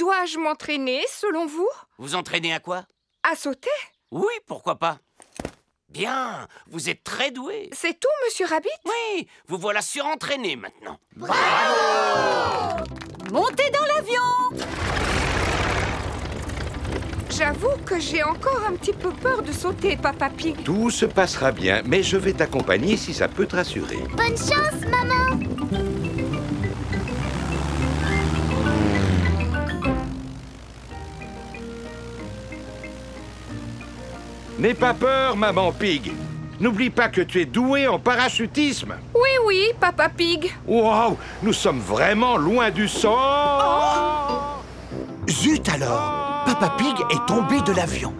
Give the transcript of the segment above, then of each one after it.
Dois-je m'entraîner, selon vous? Vous entraînez à quoi? À sauter? Oui, pourquoi pas. Bien, vous êtes très doué. C'est tout, Monsieur Rabbit? Oui, vous voilà surentraîné maintenant. Bravo! Montez dans l'avion! J'avoue que j'ai encore un petit peu peur de sauter, Papa Pig. Tout se passera bien, mais je vais t'accompagner si ça peut te rassurer. Bonne chance, maman! N'aie pas peur, Maman Pig. N'oublie pas que tu es douée en parachutisme. Oui, oui, Papa Pig. Wow, nous sommes vraiment loin du sol. Zut alors! Papa Pig est tombé de l'avion.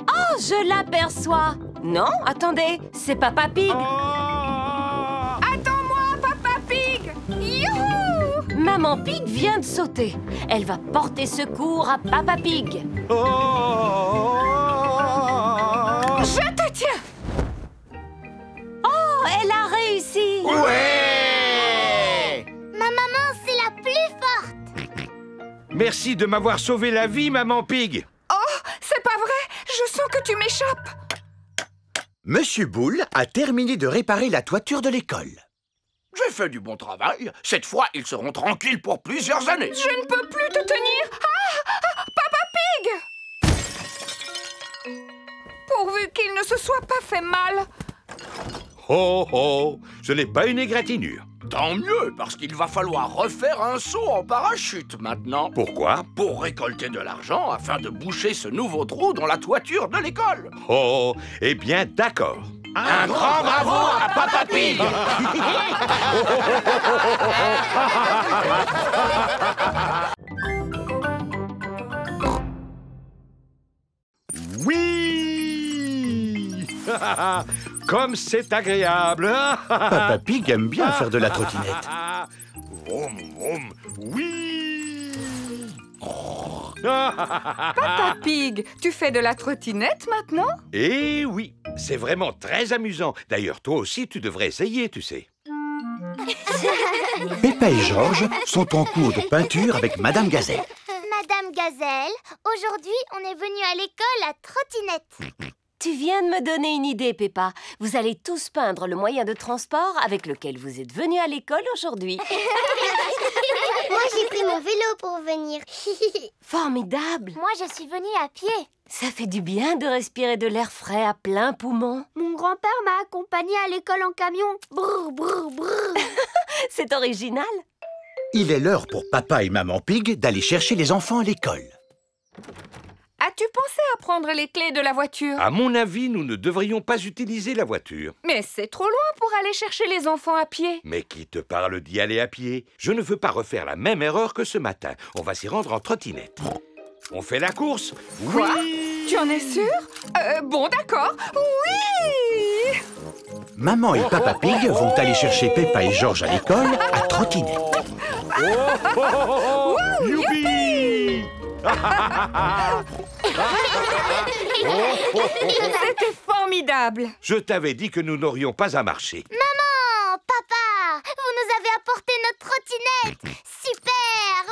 Oh, je l'aperçois! Non, attendez, c'est Papa Pig. Attends-moi, Papa Pig. Youhou! Maman Pig vient de sauter. Elle va porter secours à Papa Pig. Je te tiens. Oh, elle a réussi! Ouais! Ma maman, c'est la plus forte! Merci de m'avoir sauvé la vie, Maman Pig. Oh, c'est pas vrai. Je sens que tu m'échappes. Monsieur Boule a terminé de réparer la toiture de l'école. J'ai fait du bon travail. Cette fois, ils seront tranquilles pour plusieurs années. Je ne peux plus te tenir. Papa Pig! Pourvu qu'il ne se soit pas fait mal. Oh, oh, ce n'est pas une égratignure. Tant mieux, parce qu'il va falloir refaire un saut en parachute maintenant. Pourquoi? Pour récolter de l'argent afin de boucher ce nouveau trou dans la toiture de l'école. Oh, eh bien, d'accord. Un grand bravo à Papa Pig! Oui! Comme c'est agréable! Papa Pig aime bien faire de la trottinette. Vroom, vroom, oui! Papa Pig, tu fais de la trottinette maintenant? Eh oui, c'est vraiment très amusant. D'ailleurs, toi aussi, tu devrais essayer, tu sais. Peppa et Georges sont en cours de peinture avec Madame Gazelle. Madame Gazelle, aujourd'hui, on est venu à l'école à trottinette. Tu viens de me donner une idée, Peppa. Vous allez tous peindre le moyen de transport avec lequel vous êtes venus à l'école aujourd'hui. Moi, j'ai pris mon vélo pour venir. Formidable! Moi, je suis venue à pied. Ça fait du bien de respirer de l'air frais à plein poumon. Mon grand-père m'a accompagnée à l'école en camion. Brr, brr, brr. C'est original. Il est l'heure pour Papa et Maman Pig d'aller chercher les enfants à l'école. As-tu pensé à prendre les clés de la voiture? À mon avis, nous ne devrions pas utiliser la voiture. Mais c'est trop loin pour aller chercher les enfants à pied. Mais qui te parle d'y aller à pied? Je ne veux pas refaire la même erreur que ce matin. On va s'y rendre en trottinette. On fait la course? Quoi? Oui! Tu en es sûr? Bon, d'accord. Oui! Maman et Papa Pig vont aller chercher Peppa et Georges à l'école à trottinette. Youpi! C'était formidable. Je t'avais dit que nous n'aurions pas à marcher. Maman, papa, vous nous avez apporté notre trottinette. Super,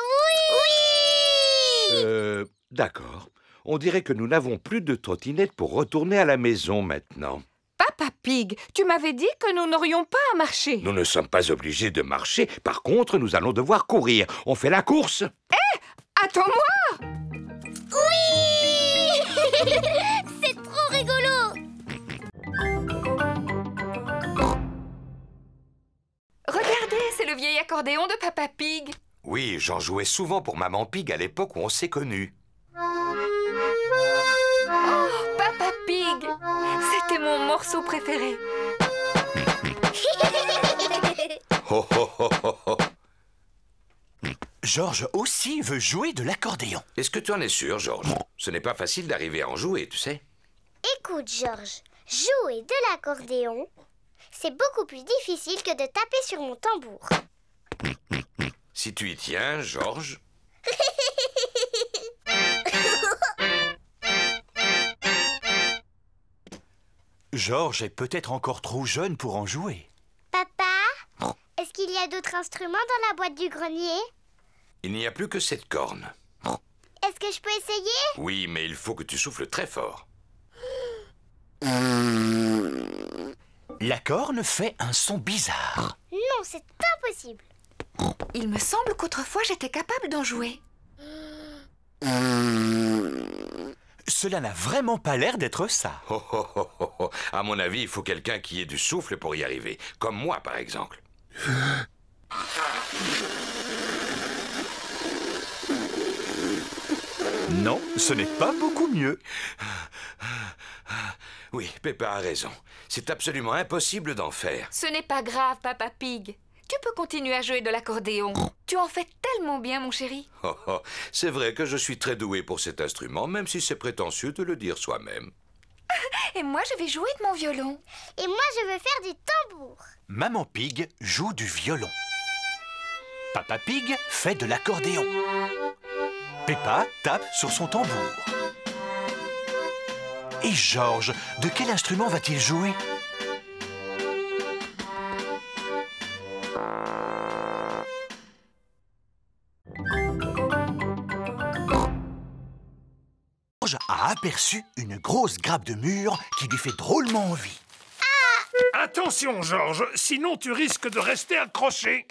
oui! D'accord. On dirait que nous n'avons plus de trottinette pour retourner à la maison maintenant. Papa Pig, tu m'avais dit que nous n'aurions pas à marcher. Nous ne sommes pas obligés de marcher. Par contre, nous allons devoir courir. On fait la course? Attends-moi! Oui! C'est trop rigolo! Regardez, c'est le vieil accordéon de Papa Pig. Oui, j'en jouais souvent pour Maman Pig à l'époque où on s'est connus. Oh, Papa Pig! C'était mon morceau préféré. Ho, ho, ho, ho, ho. Georges aussi veut jouer de l'accordéon. Est-ce que tu en es sûr, Georges? Ce n'est pas facile d'arriver à en jouer, tu sais. Écoute, Georges, jouer de l'accordéon, c'est beaucoup plus difficile que de taper sur mon tambour. Si tu y tiens, Georges... Georges est peut-être encore trop jeune pour en jouer. Papa, est-ce qu'il y a d'autres instruments dans la boîte du grenier? Il n'y a plus que cette corne. Est-ce que je peux essayer? Oui, mais il faut que tu souffles très fort. La corne fait un son bizarre. Non, c'est impossible. Il me semble qu'autrefois j'étais capable d'en jouer. Cela n'a vraiment pas l'air d'être ça. Oh, oh, oh, oh, oh. À mon avis, il faut quelqu'un qui ait du souffle pour y arriver. Comme moi, par exemple. Non, ce n'est pas beaucoup mieux. Oui, Peppa a raison. C'est absolument impossible d'en faire. Ce n'est pas grave, Papa Pig. Tu peux continuer à jouer de l'accordéon. Tu en fais tellement bien, mon chéri. Oh, oh. C'est vrai que je suis très doué pour cet instrument, même si c'est prétentieux de le dire soi-même. Et moi, je vais jouer de mon violon. Et moi, je veux faire du tambour. Maman Pig joue du violon. Papa Pig fait de l'accordéon. Peppa tape sur son tambour. Et George, de quel instrument va-t-il jouer? George a aperçu une grosse grappe de mur qui lui fait drôlement envie. Attention, George, sinon tu risques de rester accroché.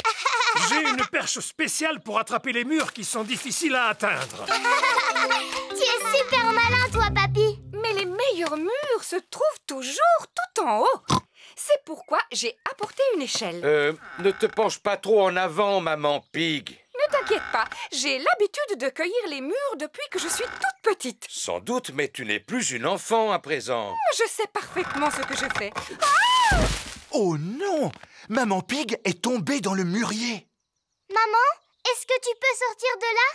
J'ai une perche spéciale pour attraper les murs qui sont difficiles à atteindre. Tu es super malin, toi, papy. Mais les meilleurs murs se trouvent toujours tout en haut. C'est pourquoi j'ai apporté une échelle. Ne te penche pas trop en avant, Maman Pig. Ne t'inquiète pas, j'ai l'habitude de cueillir les murs depuis que je suis toute petite. Sans doute, mais tu n'es plus une enfant à présent. Je sais parfaitement ce que je fais. Oh non! Maman Pig est tombée dans le mûrier. Maman, est-ce que tu peux sortir de là?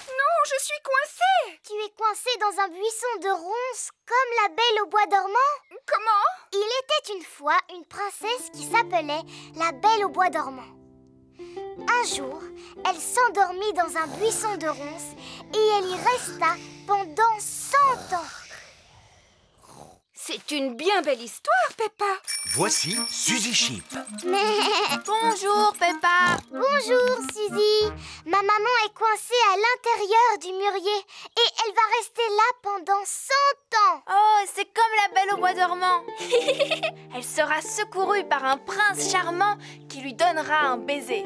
Non, je suis coincée. Tu es coincée dans un buisson de ronces, comme la Belle au bois dormant. Comment? Il était une fois une princesse qui s'appelait la Belle au bois dormant. Un jour, elle s'endormit dans un buisson de ronces et elle y resta pendant 100 ans. C'est une bien belle histoire, Peppa. Voici Suzy Sheep. Bonjour, Peppa. Bonjour, Suzy. Ma maman est coincée à l'intérieur du mûrier et elle va rester là pendant 100 ans. Oh, c'est comme la Belle au bois dormant. Elle sera secourue par un prince charmant qui lui donnera un baiser.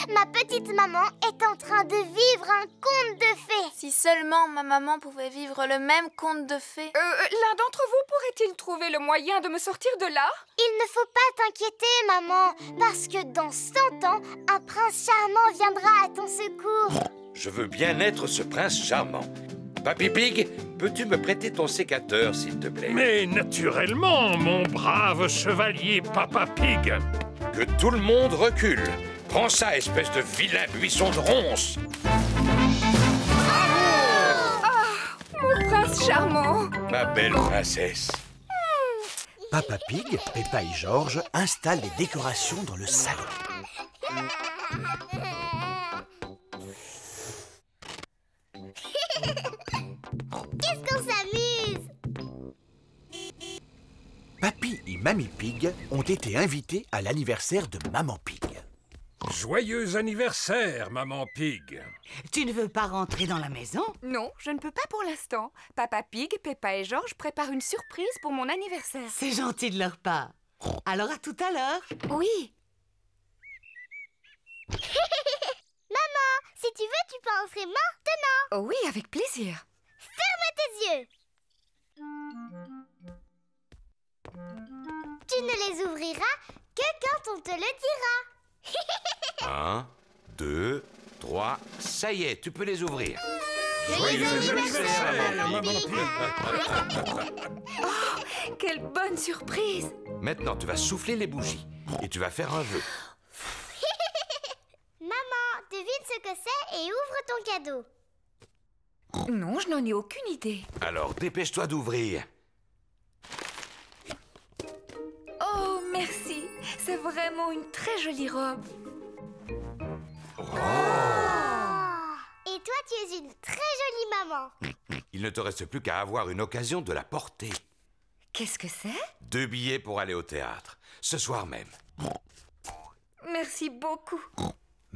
Ma petite maman est en train de vivre un conte de fées. Si seulement ma maman pouvait vivre le même conte de fées. L'un d'entre vous pourrait-il trouver le moyen de me sortir de là? Il ne faut pas t'inquiéter, maman, parce que dans 100 ans, un prince charmant viendra à ton secours. Je veux bien être ce prince charmant. Papy Pig, peux-tu me prêter ton sécateur, s'il te plaît? Mais naturellement, mon brave chevalier Papa Pig. Que tout le monde recule. Prends ça, espèce de vilain buisson de ronces. Mon prince charmant. Ma belle princesse. Papa Pig, Peppa et George installent les décorations dans le salon. Qu'est-ce qu'on s'amuse! Papy et Mamie Pig ont été invités à l'anniversaire de Maman Pig. Joyeux anniversaire, Maman Pig. Tu ne veux pas rentrer dans la maison? Non, je ne peux pas pour l'instant. Papa Pig, Peppa et George préparent une surprise pour mon anniversaire. C'est gentil de leur part. Alors à tout à l'heure. Oui. Maman, si tu veux, tu peux entrer maintenant. Oh oui, avec plaisir. Ferme tes yeux. Tu ne les ouvriras que quand on te le dira. 1, 2, 3, ça y est, tu peux les ouvrir. Joyeux anniversaire, Maman Pig. Oh, quelle bonne surprise. Maintenant, tu vas souffler les bougies et tu vas faire un vœu. Maman, devine ce que c'est et ouvre ton cadeau. Non, je n'en ai aucune idée. Alors, dépêche-toi d'ouvrir. Oh, merci. C'est vraiment une très jolie robe. Et toi, tu es une très jolie maman. Il ne te reste plus qu'à avoir une occasion de la porter. Qu'est-ce que c'est? 2 billets pour aller au théâtre, ce soir même. Merci beaucoup.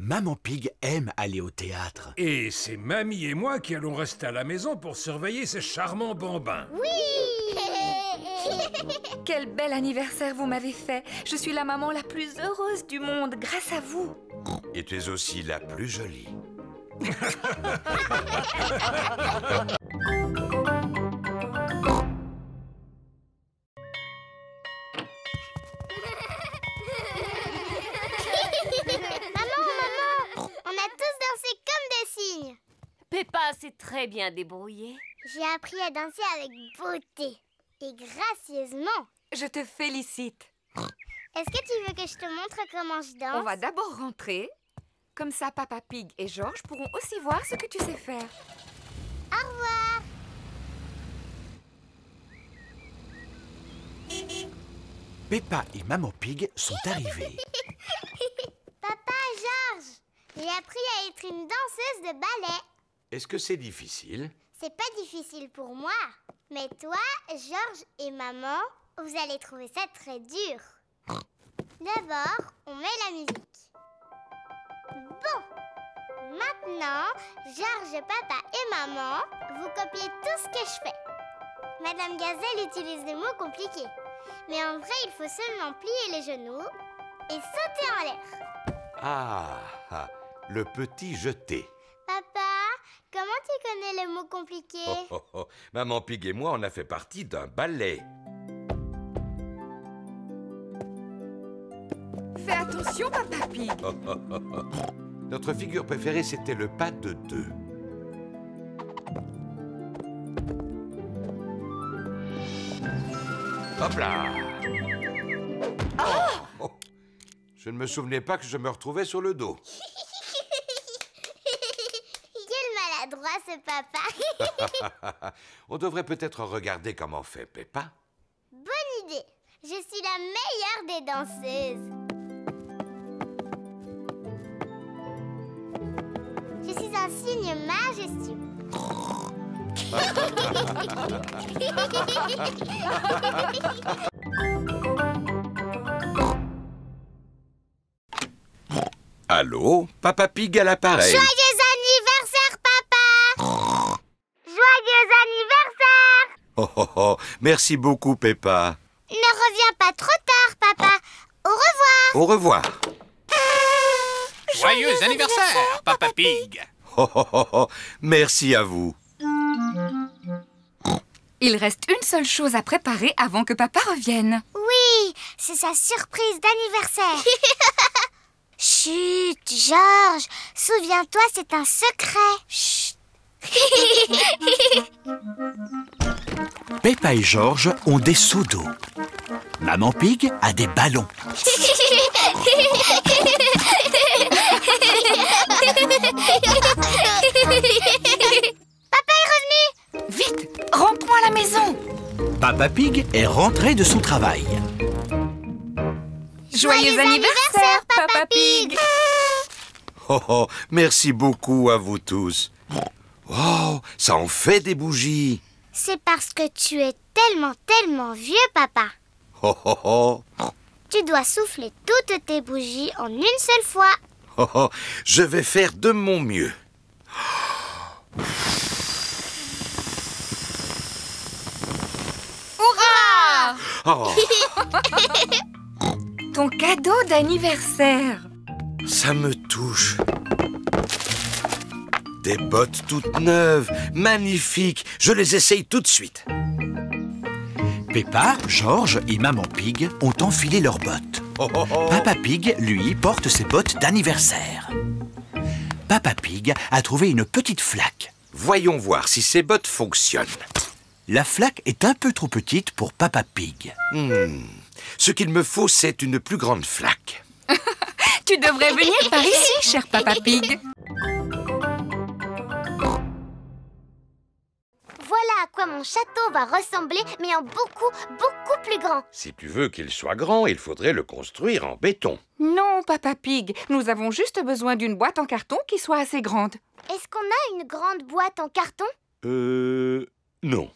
Maman Pig aime aller au théâtre. Et c'est Mamie et moi qui allons rester à la maison pour surveiller ces charmants bambins. Oui. Quel bel anniversaire vous m'avez fait. Je suis la maman la plus heureuse du monde grâce à vous. Et tu es aussi la plus jolie. Maman, on a tous dansé comme des cygnes. Peppa s'est très bien débrouillée. J'ai appris à danser avec beauté et gracieusement. Je te félicite. Est-ce que tu veux que je te montre comment je danse? On va d'abord rentrer. Comme ça, Papa Pig et George pourront aussi voir ce que tu sais faire. Au revoir. Peppa et Maman Pig sont arrivés. Papa, George, j'ai appris à être une danseuse de ballet. Est-ce que c'est difficile? C'est pas difficile pour moi. Mais toi, George et maman, vous allez trouver ça très dur. D'abord, on met la musique. Bon. Maintenant, George, papa et maman, vous copiez tout ce que je fais. Madame Gazelle utilise des mots compliqués. Mais en vrai, il faut seulement plier les genoux et sauter en l'air. Ah, le petit jeté. Papa, comment tu connais les mots compliqués? Maman Pig et moi, on a fait partie d'un ballet. Fais attention, Papa Pig. Notre figure préférée, c'était le pas de deux. Hop là! Oh! Je ne me souvenais pas que je me retrouvais sur le dos. Quel maladroit ce papa. On devrait peut-être regarder comment fait Peppa. Bonne idée. Je suis la meilleure des danseuses. Je suis un cygne majestueux. Allô, Papa Pig à l'appareil. Joyeux anniversaire, papa! Joyeux anniversaire! Oh, oh, oh, merci beaucoup, Peppa. Ne reviens pas trop tard, papa. Au revoir. Au revoir. Joyeux anniversaire, Papa Pig. Oh, oh, oh, oh, merci à vous. Il reste une seule chose à préparer avant que Papa revienne. Oui, c'est sa surprise d'anniversaire. Chut, George. Souviens-toi, c'est un secret. Chut. Peppa et George ont des seaux d'eau. Maman Pig a des ballons. Papa est revenu. Vite, rentrons à la maison. Papa Pig est rentré de son travail. Joyeux anniversaire, Papa Pig. Oh, oh, merci beaucoup à vous tous. Oh, ça en fait des bougies. C'est parce que tu es tellement vieux, papa. Oh, oh, oh. Tu dois souffler toutes tes bougies en une seule fois. Oh, oh, je vais faire de mon mieux. Hurrah! Oh, Ton cadeau d'anniversaire. ça me touche. Des bottes toutes neuves, magnifiques. Je les essaye tout de suite. Peppa, George et Maman Pig ont enfilé leurs bottes. Oh, oh, oh. Papa Pig, lui, porte ses bottes d'anniversaire. Papa Pig a trouvé une petite flaque. Voyons voir si ces bottes fonctionnent. La flaque est un peu trop petite pour Papa Pig. Ce qu'il me faut, c'est une plus grande flaque. Tu devrais venir par ici, cher Papa Pig. Voilà à quoi mon château va ressembler, mais en beaucoup plus grand. Si tu veux qu'il soit grand, il faudrait le construire en béton. Non, Papa Pig, nous avons juste besoin d'une boîte en carton qui soit assez grande. Est-ce qu'on a une grande boîte en carton? Non.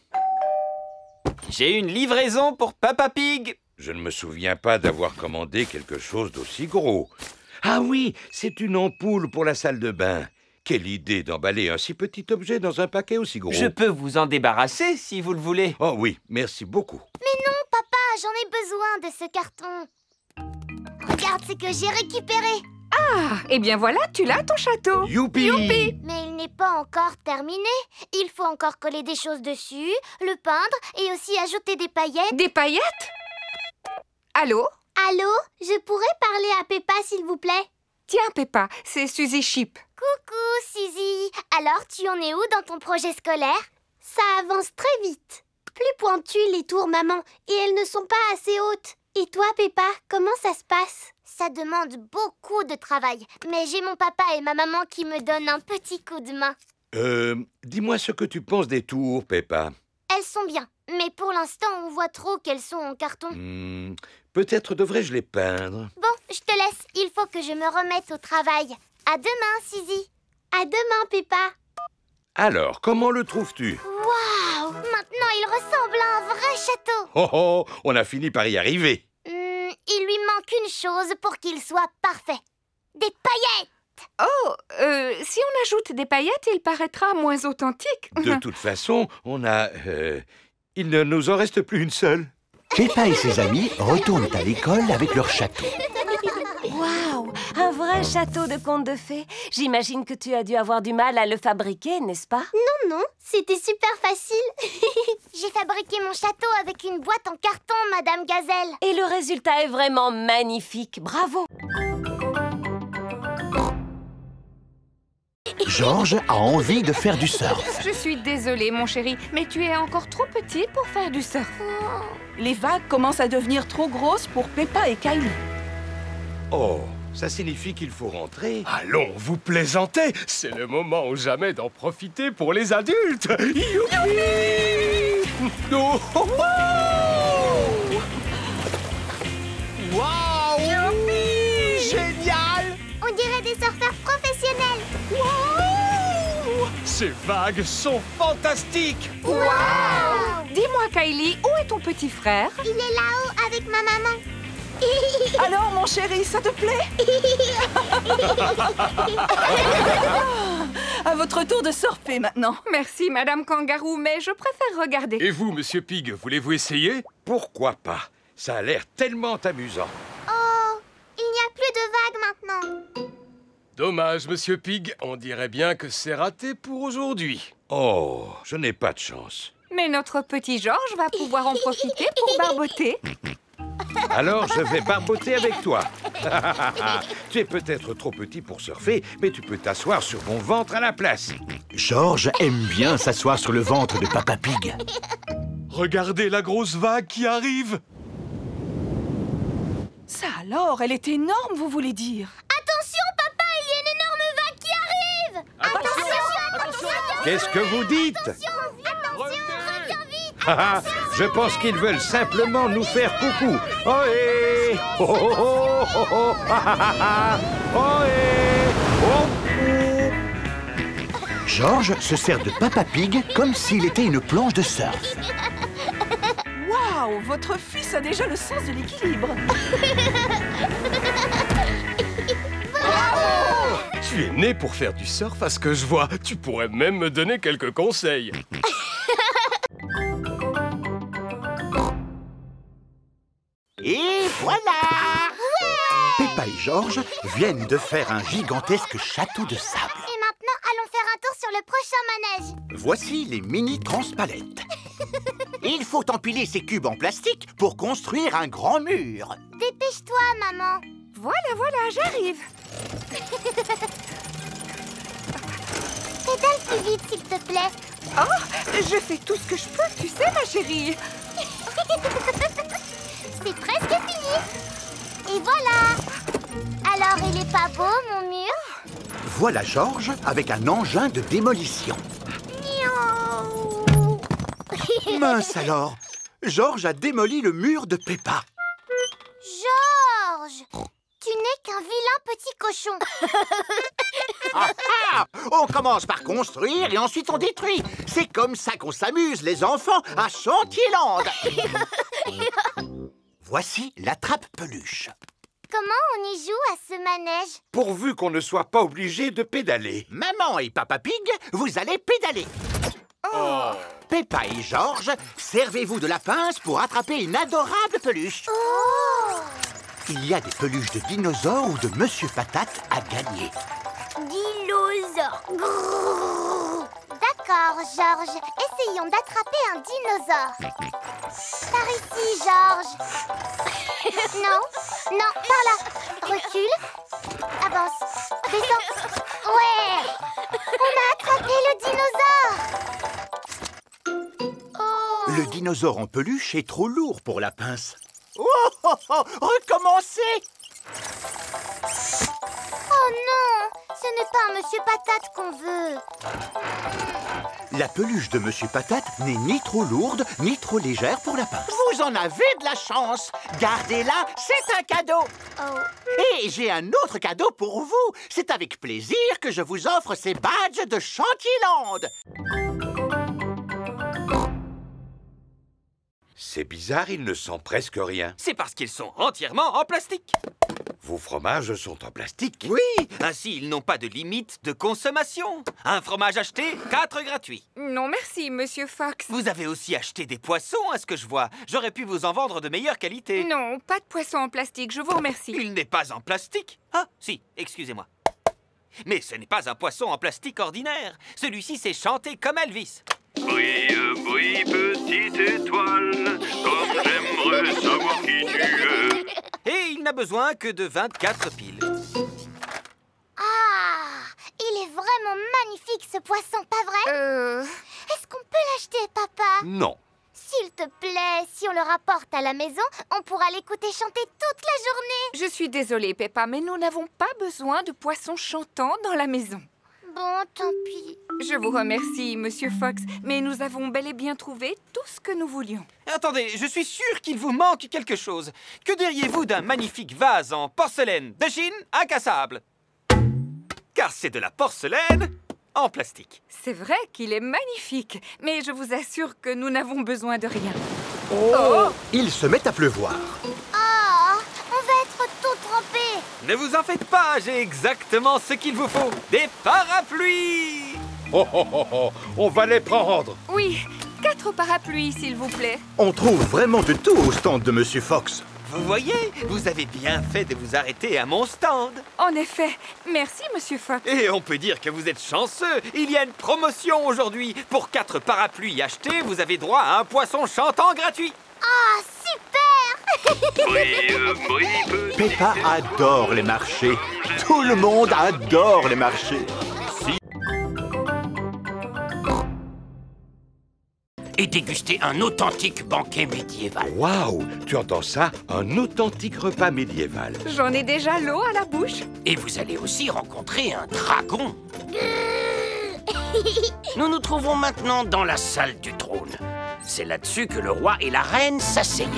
J'ai une livraison pour Papa Pig. Je ne me souviens pas d'avoir commandé quelque chose d'aussi gros. Ah oui, c'est une ampoule pour la salle de bain. Quelle idée d'emballer un si petit objet dans un paquet aussi gros. Je peux vous en débarrasser si vous le voulez. Oh oui, merci beaucoup. Mais non, papa, j'en ai besoin de ce carton. Regarde ce que j'ai récupéré. Ah, eh bien voilà, tu l'as ton château. Youpi! Mais il n'est pas encore terminé. Il faut encore coller des choses dessus, le peindre et aussi ajouter des paillettes. Des paillettes? Allô? Allô? Je pourrais parler à Peppa, s'il vous plaît? Tiens, Peppa, c'est Suzy Sheep. Coucou, Suzy. Alors, tu en es où dans ton projet scolaire? Ça avance très vite. Plus pointues les tours, maman, et elles ne sont pas assez hautes. Et toi, Peppa, comment ça se passe? Ça demande beaucoup de travail, mais j'ai mon papa et ma maman qui me donnent un petit coup de main. Dis-moi ce que tu penses des tours, Peppa. Elles sont bien, mais pour l'instant, on voit trop qu'elles sont en carton. Peut-être devrais-je les peindre. Bon, je te laisse. Il faut que je me remette au travail. À demain, Suzy. À demain, Peppa. Alors, comment le trouves-tu? Waouh! Maintenant, il ressemble à un vrai château. Oh oh, on a fini par y arriver. Il lui manque une chose pour qu'il soit parfait. Des paillettes! Oh, si on ajoute des paillettes, il paraîtra moins authentique. De toute façon, il ne nous en reste plus une seule. Peppa et ses amis retournent à l'école avec leur château. Waouh! Un vrai château de conte de fées. J'imagine que tu as dû avoir du mal à le fabriquer, n'est-ce pas? Non, c'était super facile. J'ai fabriqué mon château avec une boîte en carton, Madame Gazelle. Et le résultat est vraiment magnifique. Bravo! Georges a envie de faire du surf. Je suis désolée, mon chéri, mais tu es encore trop petit pour faire du surf. Les vagues commencent à devenir trop grosses pour Peppa et Kylie. Oh, ça signifie qu'il faut rentrer. Allons, vous plaisantez. C'est le moment ou jamais d'en profiter pour les adultes. Youpi! Oh, oh, oh! Waouh! Youpi! Génial! On dirait des surfeurs professionnels. Waouh! Ces vagues sont fantastiques. Waouh! Dis-moi, Kylie, où est ton petit frère? Il est là-haut avec ma maman. Alors, mon chéri, ça te plaît? À votre tour de surfer maintenant. Merci, Madame Kangaroo, mais je préfère regarder. Et vous, Monsieur Pig, voulez-vous essayer? Pourquoi pas? Ça a l'air tellement amusant. Oh, il n'y a plus de vagues maintenant. Dommage, Monsieur Pig. On dirait bien que c'est raté pour aujourd'hui. Oh, je n'ai pas de chance. Mais notre petit Georges va pouvoir en profiter pour barboter. Alors, je vais barboter avec toi. Tu es peut-être trop petit pour surfer, mais tu peux t'asseoir sur mon ventre à la place. Georges aime bien s'asseoir sur le ventre de Papa Pig. Regardez la grosse vague qui arrive. Ça alors, elle est énorme, vous voulez dire? Attention, papa, il y a une énorme vague qui arrive. Attention. Qu'est-ce que vous dites? Attention, reviens vite. Je pense qu'ils veulent simplement nous faire coucou. Ohé! Oh, oh, oh, oh, oh, ohé! Oh. Georges se sert de Papa Pig comme s'il était une planche de surf. Waouh, votre fils a déjà le sens de l'équilibre. Bravo! Tu es né pour faire du surf à ce que je vois. Tu pourrais même me donner quelques conseils. Et voilà! Peppa et Georges viennent de faire un gigantesque château de sable. Et maintenant, allons faire un tour sur le prochain manège. Voici les mini transpalettes. Il faut empiler ces cubes en plastique pour construire un grand mur. Dépêche-toi, maman. Voilà, j'arrive. Pédale plus vite, s'il te plaît. Oh, je fais tout ce que je peux, tu sais, ma chérie. C'est presque fini. Et voilà. Alors, il est pas beau, mon mur? Voilà Georges avec un engin de démolition. Miaou. Mince alors! Georges a démoli le mur de Peppa. Georges, tu n'es qu'un vilain petit cochon. On commence par construire et ensuite on détruit. C'est comme ça qu'on s'amuse, les enfants, à Chantilly. Voici la trappe peluche. Comment on y joue à ce manège? Pourvu qu'on ne soit pas obligé de pédaler. Maman et Papa Pig, vous allez pédaler. Oh. Peppa et Georges, servez-vous de la pince pour attraper une adorable peluche. Oh! Il y a des peluches de dinosaures ou de Monsieur Patate à gagner. Dinosaure. Grrr. D'accord, Georges. Essayons d'attraper un dinosaure. Par ici, Georges. Non, non, par là. Recule. Avance. Descends. Ouais! On a attrapé le dinosaure. Oh. Le dinosaure en peluche est trop lourd pour la pince. Oh, oh, oh, recommencez! Oh non! Ce n'est pas un Monsieur Patate qu'on veut. La peluche de Monsieur Patate n'est ni trop lourde, ni trop légère pour la pince. Vous en avez de la chance. Gardez-la, c'est un cadeau. Oh. Et j'ai un autre cadeau pour vous. C'est avec plaisir que je vous offre ces badges de Chantilland. C'est bizarre, il ne sent presque rien. C'est parce qu'ils sont entièrement en plastique. Vos fromages sont en plastique? Oui, ainsi ils n'ont pas de limite de consommation. Un fromage acheté, 4 gratuits. Non, merci, Monsieur Fox. Vous avez aussi acheté des poissons, à ce que je vois. J'aurais pu vous en vendre de meilleure qualité. Non, pas de poisson en plastique, je vous remercie. Il n'est pas en plastique. Ah, si, excusez-moi. Mais ce n'est pas un poisson en plastique ordinaire. Celui-ci sait chanter comme Elvis. Brille, brille, petite étoile, comme j'aimerais savoir qui tu es. Et il n'a besoin que de 24 piles. Ah! Il est vraiment magnifique, ce poisson, pas vrai? Est-ce qu'on peut l'acheter, papa? Non. S'il te plaît, si on le rapporte à la maison, on pourra l'écouter chanter toute la journée. Je suis désolée, Peppa, mais nous n'avons pas besoin de poissons chantants dans la maison. Bon, tant pis. Je vous remercie, Monsieur Fox, mais nous avons bel et bien trouvé tout ce que nous voulions. Attendez, je suis sûr qu'il vous manque quelque chose. Que diriez-vous d'un magnifique vase en porcelaine de Chine incassable? Car c'est de la porcelaine en plastique. C'est vrai qu'il est magnifique, mais je vous assure que nous n'avons besoin de rien. Oh! Il se met à pleuvoir. Oh! On va être tout trempés. Ne vous en faites pas, j'ai exactement ce qu'il vous faut. Des parapluies! Oh, oh, oh, oh, on va les prendre. Oui, 4 parapluies, s'il vous plaît. On trouve vraiment de tout au stand de Monsieur Fox. Vous voyez, vous avez bien fait de vous arrêter à mon stand. En effet, merci, Monsieur Fox. Et on peut dire que vous êtes chanceux. Il y a une promotion aujourd'hui. Pour 4 parapluies achetés, vous avez droit à un poisson chantant gratuit. Ah, super! Brille, brille, petite Peppa adore les marchés. Tout le monde adore les marchés. Et déguster un authentique banquet médiéval. Waouh! Tu entends ça? Un authentique repas médiéval. J'en ai déjà l'eau à la bouche. Et vous allez aussi rencontrer un dragon. Nous nous trouvons maintenant dans la salle du trône. C'est là-dessus que le roi et la reine s'asseyaient.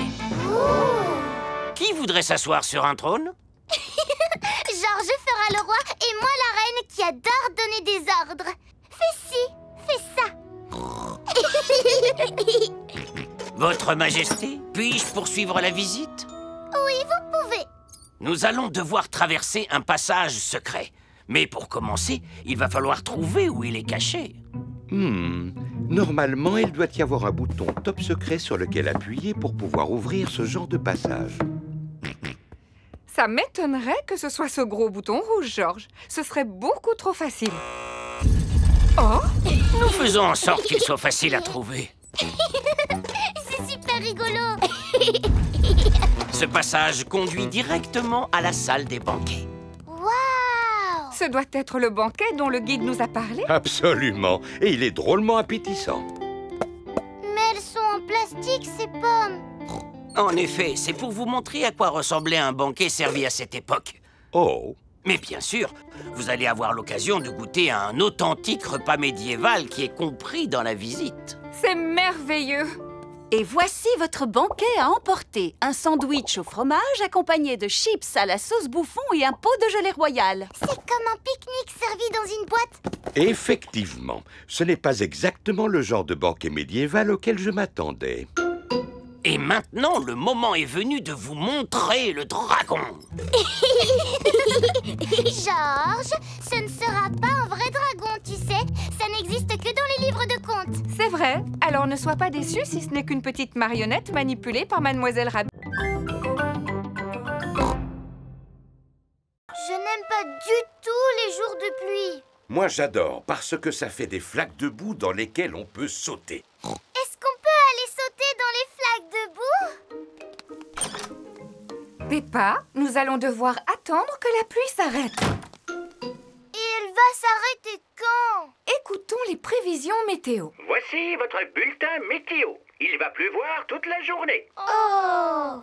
Qui voudrait s'asseoir sur un trône? Georges fera le roi et moi la reine qui adore donner des ordres. Fais ci, fais ça. Votre Majesté, puis-je poursuivre la visite? Oui, vous pouvez. Nous allons devoir traverser un passage secret. Mais pour commencer, il va falloir trouver où il est caché. Normalement, il doit y avoir un bouton top secret sur lequel appuyer pour pouvoir ouvrir ce genre de passage. Ça m'étonnerait que ce soit ce gros bouton rouge, Georges. Ce serait beaucoup trop facile. Oh! Nous faisons en sorte qu'il soit facile à trouver. C'est super rigolo. Ce passage conduit directement à la salle des banquets. Waouh! Ce doit être le banquet dont le guide nous a parlé. Absolument. Et il est drôlement appétissant. Mais elles sont en plastique, ces pommes. En effet, c'est pour vous montrer à quoi ressemblait un banquet servi à cette époque. Oh! Mais bien sûr, vous allez avoir l'occasion de goûter à un authentique repas médiéval qui est compris dans la visite. C'est merveilleux! Et voici votre banquet à emporter. Un sandwich au fromage accompagné de chips à la sauce bouffon et un pot de gelée royale. C'est comme un pique-nique servi dans une boîte. Effectivement, ce n'est pas exactement le genre de banquet médiéval auquel je m'attendais. Et maintenant, le moment est venu de vous montrer le dragon. Georges, ce ne sera pas un vrai dragon, tu sais. Ça n'existe que dans les livres de contes. C'est vrai. Alors ne sois pas déçu si ce n'est qu'une petite marionnette manipulée par Mademoiselle Rabbit. Je n'aime pas du tout les jours de pluie. Moi, j'adore parce que ça fait des flaques de boue dans lesquelles on peut sauter. Est-ce qu'on peut aller sauter dans les flaques de boue? Peppa, nous allons devoir attendre que la pluie s'arrête. Et elle va s'arrêter quand? Écoutons les prévisions météo. Voici votre bulletin météo. Il va pleuvoir toute la journée. Oh!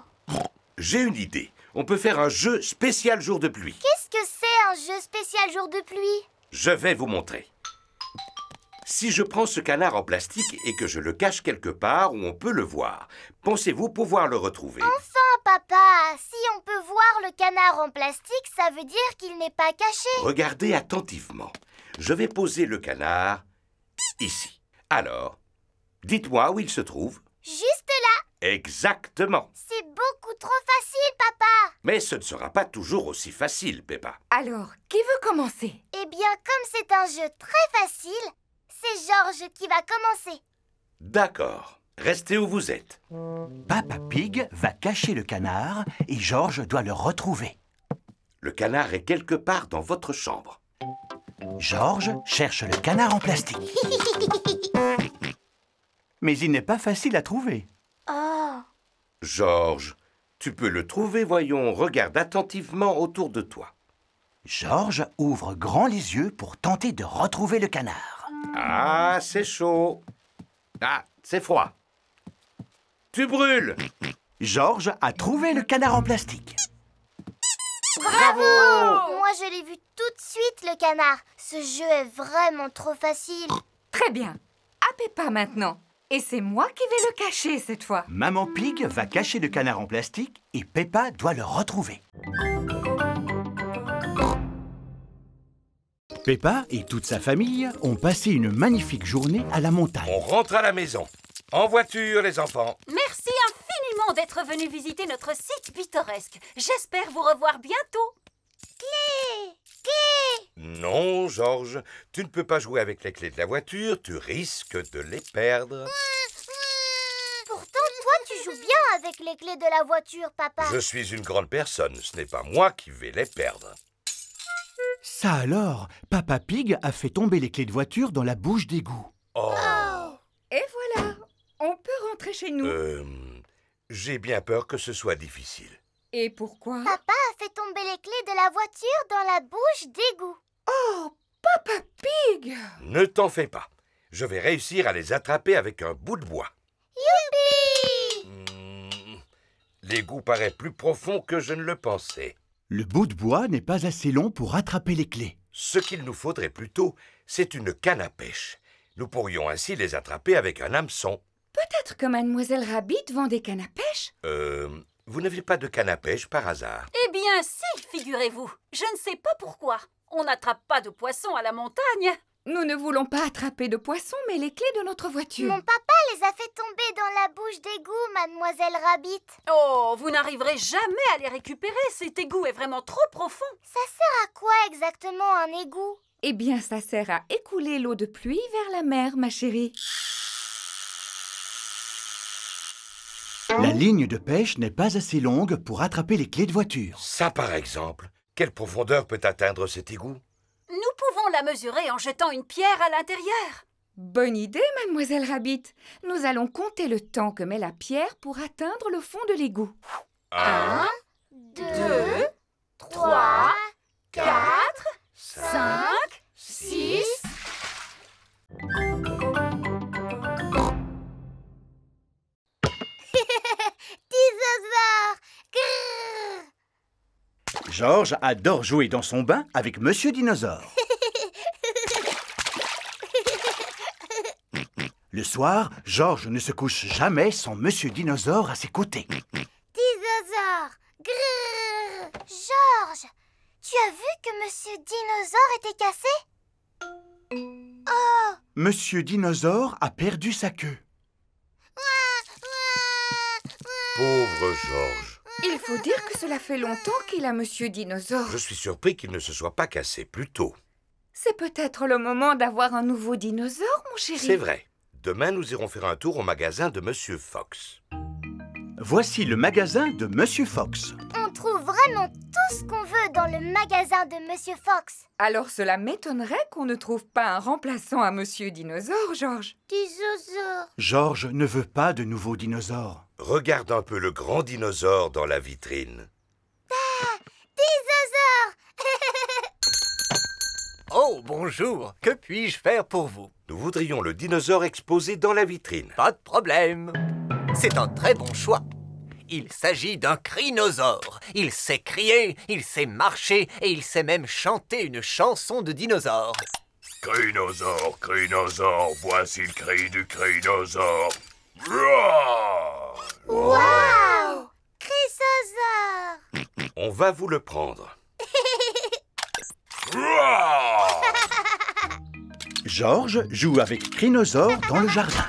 J'ai une idée. On peut faire un jeu spécial jour de pluie. Qu'est-ce que c'est un jeu spécial jour de pluie? Je vais vous montrer. Si je prends ce canard en plastique et que je le cache quelque part où on peut le voir, pensez-vous pouvoir le retrouver? Enfin, papa, si on peut voir le canard en plastique, ça veut dire qu'il n'est pas caché. Regardez attentivement. Je vais poser le canard ici. Alors, dites-moi où il se trouve. Juste là. Exactement. C'est beaucoup trop facile, papa. Mais ce ne sera pas toujours aussi facile, Peppa. Alors, qui veut commencer? Eh bien, comme c'est un jeu très facile, c'est Georges qui va commencer. D'accord. Restez où vous êtes. Papa Pig va cacher le canard et Georges doit le retrouver. Le canard est quelque part dans votre chambre. Georges cherche le canard en plastique. Mais il n'est pas facile à trouver. Oh. Georges, tu peux le trouver, voyons. Regarde attentivement autour de toi. Georges ouvre grand les yeux pour tenter de retrouver le canard. Ah, c'est chaud. Ah, c'est froid. Tu brûles. Georges a trouvé le canard en plastique. Bravo! Moi, je l'ai vu tout de suite, le canard. Ce jeu est vraiment trop facile. Très bien. À Peppa maintenant. Et c'est moi qui vais le cacher cette fois. Maman Pig va cacher le canard en plastique et Peppa doit le retrouver. Peppa et toute sa famille ont passé une magnifique journée à la montagne. On rentre à la maison. En voiture, les enfants. Merci infiniment d'être venu visiter notre site pittoresque. J'espère vous revoir bientôt. Clé! Non, Georges, tu ne peux pas jouer avec les clés de la voiture. Tu risques de les perdre. Pourtant, toi, tu joues bien avec les clés de la voiture, papa. Je suis une grande personne. Ce n'est pas moi qui vais les perdre. Ça alors, Papa Pig a fait tomber les clés de voiture dans la bouche d'égout. Oh. Et voilà, on peut rentrer chez nous. J'ai bien peur que ce soit difficile. Et pourquoi? Papa a fait tomber les clés de la voiture dans la bouche d'égout. Oh, Papa Pig! Ne t'en fais pas. Je vais réussir à les attraper avec un bout de bois. Youpi! L'égout paraît plus profond que je ne le pensais. Le bout de bois n'est pas assez long pour attraper les clés. Ce qu'il nous faudrait plutôt, c'est une canne à pêche. Nous pourrions ainsi les attraper avec un hameçon. Peut-être que Mademoiselle Rabbit vend des cannes à pêche? Vous n'avez pas de canne à pêche par hasard? Eh bien si, figurez-vous. Je ne sais pas pourquoi. On n'attrape pas de poissons à la montagne. Nous ne voulons pas attraper de poissons, mais les clés de notre voiture. Mon papa les a fait tomber dans la bouche d'égout, Mademoiselle Rabbit. Oh, vous n'arriverez jamais à les récupérer. Cet égout est vraiment trop profond. Ça sert à quoi exactement un égout? Eh bien, ça sert à écouler l'eau de pluie vers la mer, ma chérie. La ligne de pêche n'est pas assez longue pour attraper les clés de voiture. Ça, par exemple. Quelle profondeur peut atteindre cet égout? Nous pouvons la mesurer en jetant une pierre à l'intérieur. Bonne idée, Mademoiselle Rabbit. Nous allons compter le temps que met la pierre pour atteindre le fond de l'égout. 1, 2, 3, 4, 5, 6... Dinosaure! Georges adore jouer dans son bain avec Monsieur Dinosaure. Le soir, Georges ne se couche jamais sans Monsieur Dinosaure à ses côtés. Dinosaure! Grrr! Georges, tu as vu que Monsieur Dinosaure était cassé? Oh! Monsieur Dinosaure a perdu sa queue. pauvre Georges. Il faut dire que cela fait longtemps qu'il a Monsieur Dinosaure. Je suis surpris qu'il ne se soit pas cassé plus tôt. C'est peut-être le moment d'avoir un nouveau dinosaure, mon chéri. C'est vrai. Demain, nous irons faire un tour au magasin de Monsieur Fox. Voici le magasin de Monsieur Fox. On trouve vraiment tout ce qu'on veut dans le magasin de Monsieur Fox. Alors cela m'étonnerait qu'on ne trouve pas un remplaçant à Monsieur Dinosaure, Georges. Dinosaure. Georges ne veut pas de nouveaux dinosaures. Regarde un peu le grand dinosaure dans la vitrine. Ah, dinosaure. Oh, bonjour. Que puis-je faire pour vous? Nous voudrions le dinosaure exposé dans la vitrine. Pas de problème. C'est un très bon choix. Il s'agit d'un crinosaure. Il sait crier, il sait marcher et il sait même chanter une chanson de dinosaure. Crinosaure, crinosaure, voici le cri du crinosaure. Wow! Crinosaure. On va vous le prendre. Georges joue avec Crinosaure dans le jardin.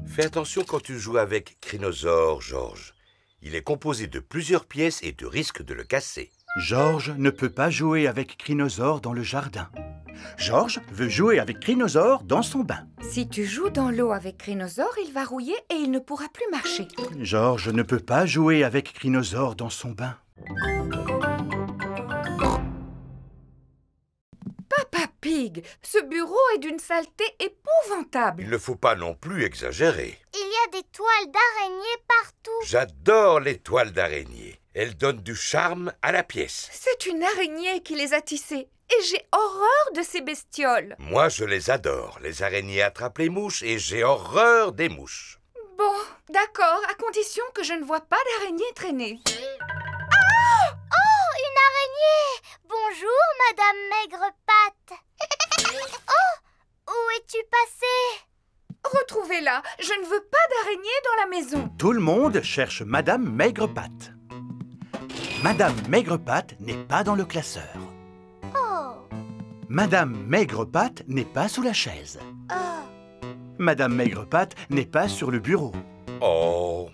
Fais attention quand tu joues avec Crinosaure, Georges. Il est composé de plusieurs pièces et tu risques de le casser. Georges ne peut pas jouer avec Crinosaure dans le jardin. Georges veut jouer avec Crinosaure dans son bain. Si tu joues dans l'eau avec Crinosaure, il va rouiller et il ne pourra plus marcher. Georges ne peut pas jouer avec Crinosaure dans son bain. Papa Pig, ce bureau est d'une saleté épouvantable. Il ne faut pas non plus exagérer. Il y a des toiles d'araignée partout. J'adore les toiles d'araignée. Elles donnent du charme à la pièce. C'est une araignée qui les a tissées. Et j'ai horreur de ces bestioles. Moi, je les adore. Les araignées attrapent les mouches et j'ai horreur des mouches. Bon, d'accord, à condition que je ne vois pas d'araignée traîner. Ah! Oh, une araignée! Bonjour, Madame Maigrepatte. Oh, où es-tu passée? Retrouvez-la. Je ne veux pas d'araignée dans la maison. Tout le monde cherche Madame Maigrepatte. Madame Maigrepatte n'est pas dans le classeur. Madame Maigrepatte n'est pas sous la chaise. Madame Maigrepatte n'est pas sur le bureau. Oh,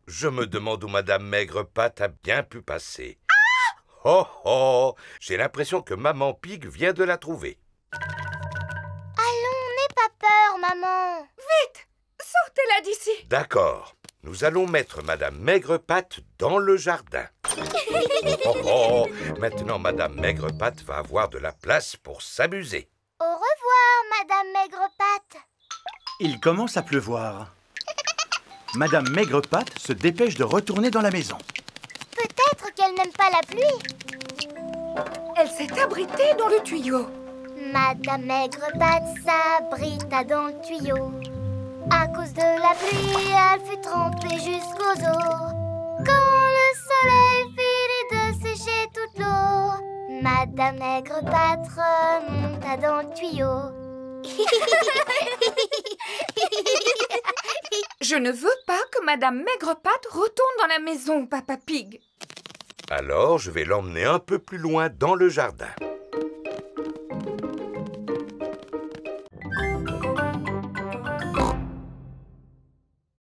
je me demande où Madame Maigrepatte a bien pu passer. Oh, oh, j'ai l'impression que Maman Pig vient de la trouver. Allons, n'aie pas peur, maman. Vite, sortez-la d'ici. D'accord, nous allons mettre Madame Maigrepatte dans le jardin. Oh, oh, maintenant Madame Maigrepatte va avoir de la place pour s'amuser. Au revoir, Madame Maigrepatte. Il commence à pleuvoir. Madame Maigrepatte se dépêche de retourner dans la maison. Peut-être qu'elle n'aime pas la pluie. Elle s'est abritée dans le tuyau. Madame Maigrepatte s'abrita dans le tuyau. À cause de la pluie, elle fut trempée jusqu'aux os. Quand le soleil finit de sécher toute l'eau, Madame Maigrepatte remonta dans le tuyau. Je ne veux pas que Madame Maigrepatte retourne dans la maison, Papa Pig. Alors, je vais l'emmener un peu plus loin dans le jardin.